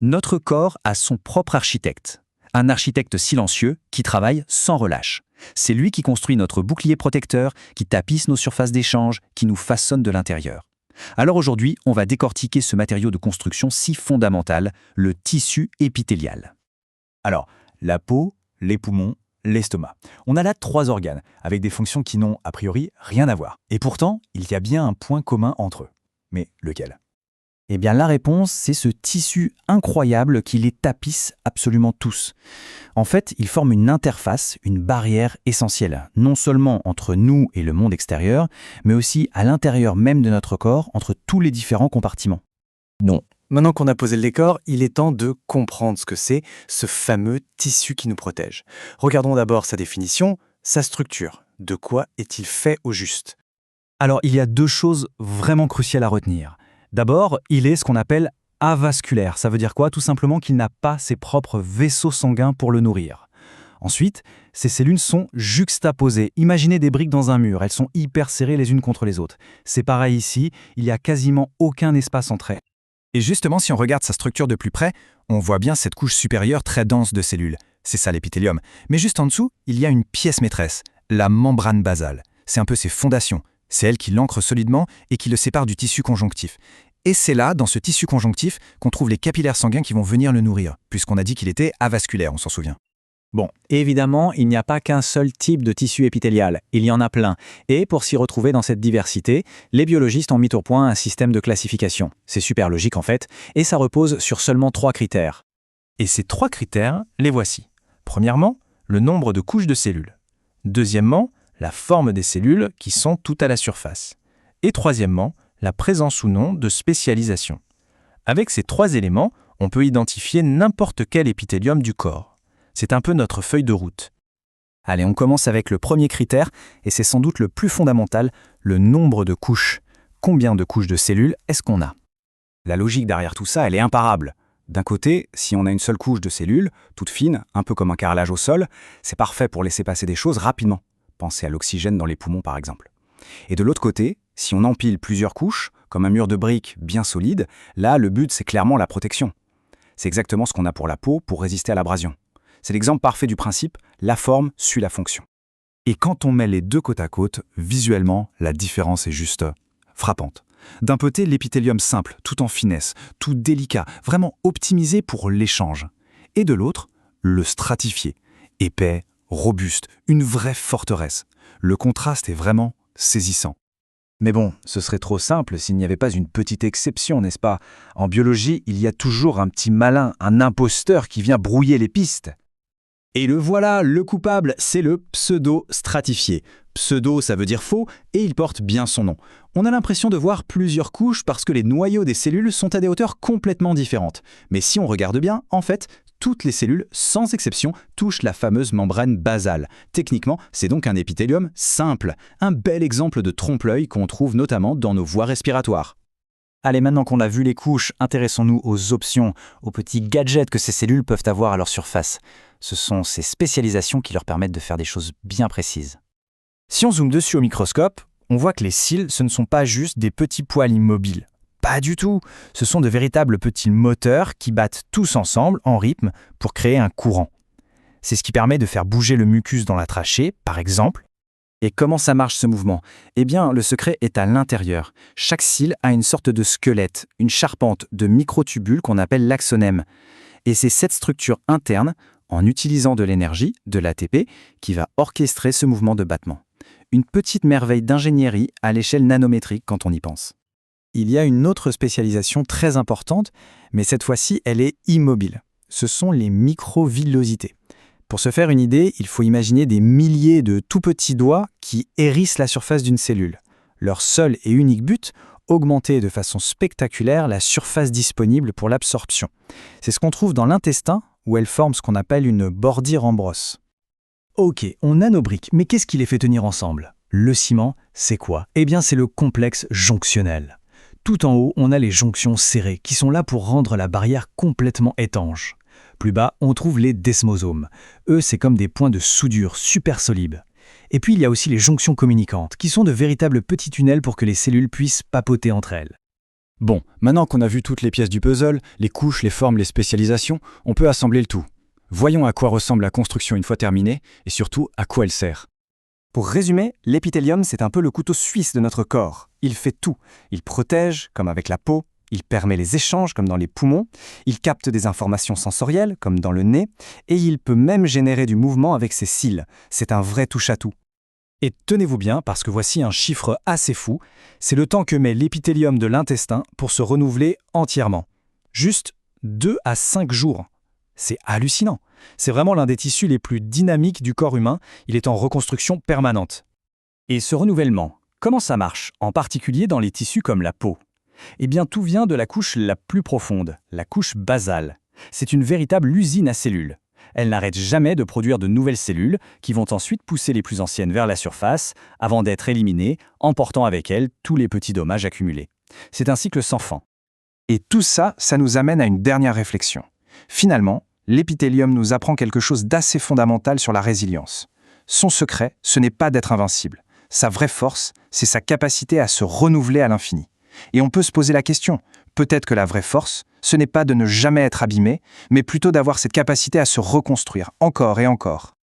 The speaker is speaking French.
Notre corps a son propre architecte. Un architecte silencieux qui travaille sans relâche. C'est lui qui construit notre bouclier protecteur, qui tapisse nos surfaces d'échange, qui nous façonne de l'intérieur. Alors aujourd'hui, on va décortiquer ce matériau de construction si fondamental, le tissu épithélial. Alors, la peau, les poumons, l'estomac. On a là 3 organes, avec des fonctions qui n'ont a priori rien à voir. Et pourtant, il y a bien un point commun entre eux. Mais lequel ? Eh bien la réponse, c'est ce tissu incroyable qui les tapisse absolument tous. En fait, il forme une interface, une barrière essentielle, non seulement entre nous et le monde extérieur, mais aussi à l'intérieur même de notre corps, entre tous les différents compartiments. Non. Maintenant qu'on a posé le décor, il est temps de comprendre ce que c'est, ce fameux tissu qui nous protège. Regardons d'abord sa définition, sa structure. De quoi est-il fait au juste ? Alors, il y a 2 choses vraiment cruciales à retenir. D'abord, il est ce qu'on appelle avasculaire. Ça veut dire quoi ? Tout simplement qu'il n'a pas ses propres vaisseaux sanguins pour le nourrir. Ensuite, ces cellules sont juxtaposées. Imaginez des briques dans un mur, elles sont hyper serrées les unes contre les autres. C'est pareil ici, il n'y a quasiment aucun espace entre elles. Et justement, si on regarde sa structure de plus près, on voit bien cette couche supérieure très dense de cellules. C'est ça l'épithélium. Mais juste en dessous, il y a une pièce maîtresse, la membrane basale. C'est un peu ses fondations. C'est elle qui l'ancre solidement et qui le sépare du tissu conjonctif. Et c'est là, dans ce tissu conjonctif, qu'on trouve les capillaires sanguins qui vont venir le nourrir, puisqu'on a dit qu'il était avasculaire, on s'en souvient. Bon, évidemment, il n'y a pas qu'un seul type de tissu épithélial, il y en a plein. Et pour s'y retrouver dans cette diversité, les biologistes ont mis au point un système de classification. C'est super logique en fait, et ça repose sur seulement 3 critères. Et ces 3 critères, les voici. Premièrement, le nombre de couches de cellules. Deuxièmement, la forme des cellules qui sont tout à la surface. Et troisièmement, la présence ou non de spécialisation. Avec ces 3 éléments, on peut identifier n'importe quel épithélium du corps. C'est un peu notre feuille de route. Allez, on commence avec le premier critère, et c'est sans doute le plus fondamental, le nombre de couches. Combien de couches de cellules est-ce qu'on a ? La logique derrière tout ça, elle est imparable. D'un côté, si on a une seule couche de cellules, toute fine, un peu comme un carrelage au sol, c'est parfait pour laisser passer des choses rapidement. Pensez à l'oxygène dans les poumons par exemple. Et de l'autre côté, si on empile plusieurs couches, comme un mur de briques bien solide, là le but c'est clairement la protection. C'est exactement ce qu'on a pour la peau pour résister à l'abrasion. C'est l'exemple parfait du principe, la forme suit la fonction. Et quand on met les 2 côte à côte, visuellement, la différence est juste frappante. D'un côté, l'épithélium simple, tout en finesse, tout délicat, vraiment optimisé pour l'échange. Et de l'autre, le stratifié, épais, robuste, une vraie forteresse. Le contraste est vraiment saisissant. Mais bon, ce serait trop simple s'il n'y avait pas une petite exception, n'est-ce pas ? En biologie, il y a toujours un petit malin, un imposteur qui vient brouiller les pistes. Et le voilà, le coupable, c'est le pseudo-stratifié. Pseudo, ça veut dire faux, et il porte bien son nom. On a l'impression de voir plusieurs couches parce que les noyaux des cellules sont à des hauteurs complètement différentes. Mais si on regarde bien, en fait, toutes les cellules, sans exception, touchent la fameuse membrane basale. Techniquement, c'est donc un épithélium simple, un bel exemple de trompe-l'œil qu'on trouve notamment dans nos voies respiratoires. Allez, maintenant qu'on a vu les couches, intéressons-nous aux options, aux petits gadgets que ces cellules peuvent avoir à leur surface. Ce sont ces spécialisations qui leur permettent de faire des choses bien précises. Si on zoome dessus au microscope, on voit que les cils, ce ne sont pas juste des petits poils immobiles. Pas du tout. Ce sont de véritables petits moteurs qui battent tous ensemble en rythme pour créer un courant. C'est ce qui permet de faire bouger le mucus dans la trachée, par exemple. Et comment ça marche ce mouvement ? Eh bien, le secret est à l'intérieur. Chaque cil a une sorte de squelette, une charpente de microtubules qu'on appelle l'axonème. Et c'est cette structure interne, en utilisant de l'énergie, de l'ATP, qui va orchestrer ce mouvement de battement. Une petite merveille d'ingénierie à l'échelle nanométrique quand on y pense. Il y a une autre spécialisation très importante, mais cette fois-ci, elle est immobile. Ce sont les microvillosités. Pour se faire une idée, il faut imaginer des milliers de tout petits doigts qui hérissent la surface d'une cellule. Leur seul et unique but, augmenter de façon spectaculaire la surface disponible pour l'absorption. C'est ce qu'on trouve dans l'intestin, où elles forment ce qu'on appelle une bordure en brosse. Ok, on a nos briques, mais qu'est-ce qui les fait tenir ensemble ? Le ciment, c'est quoi ? Eh bien, c'est le complexe jonctionnel. Tout en haut, on a les jonctions serrées, qui sont là pour rendre la barrière complètement étanche. Plus bas, on trouve les desmosomes. Eux, c'est comme des points de soudure super solides. Et puis, il y a aussi les jonctions communicantes, qui sont de véritables petits tunnels pour que les cellules puissent papoter entre elles. Bon, maintenant qu'on a vu toutes les pièces du puzzle, les couches, les formes, les spécialisations, on peut assembler le tout. Voyons à quoi ressemble la construction une fois terminée, et surtout à quoi elle sert. Pour résumer, l'épithélium, c'est un peu le couteau suisse de notre corps. Il fait tout. Il protège, comme avec la peau. Il permet les échanges, comme dans les poumons. Il capte des informations sensorielles, comme dans le nez. Et il peut même générer du mouvement avec ses cils. C'est un vrai touche-à-tout. Et tenez-vous bien, parce que voici un chiffre assez fou. C'est le temps que met l'épithélium de l'intestin pour se renouveler entièrement. Juste 2 à 5 jours. C'est hallucinant. C'est vraiment l'un des tissus les plus dynamiques du corps humain. Il est en reconstruction permanente. Et ce renouvellement, comment ça marche, en particulier dans les tissus comme la peau? Eh bien, tout vient de la couche la plus profonde, la couche basale. C'est une véritable usine à cellules. Elle n'arrête jamais de produire de nouvelles cellules qui vont ensuite pousser les plus anciennes vers la surface avant d'être éliminées, emportant avec elles tous les petits dommages accumulés. C'est un cycle sans fin. Et tout ça, ça nous amène à une dernière réflexion. Finalement, l'épithélium nous apprend quelque chose d'assez fondamental sur la résilience. Son secret, ce n'est pas d'être invincible. Sa vraie force, c'est sa capacité à se renouveler à l'infini. Et on peut se poser la question, peut-être que la vraie force, ce n'est pas de ne jamais être abîmé, mais plutôt d'avoir cette capacité à se reconstruire encore et encore.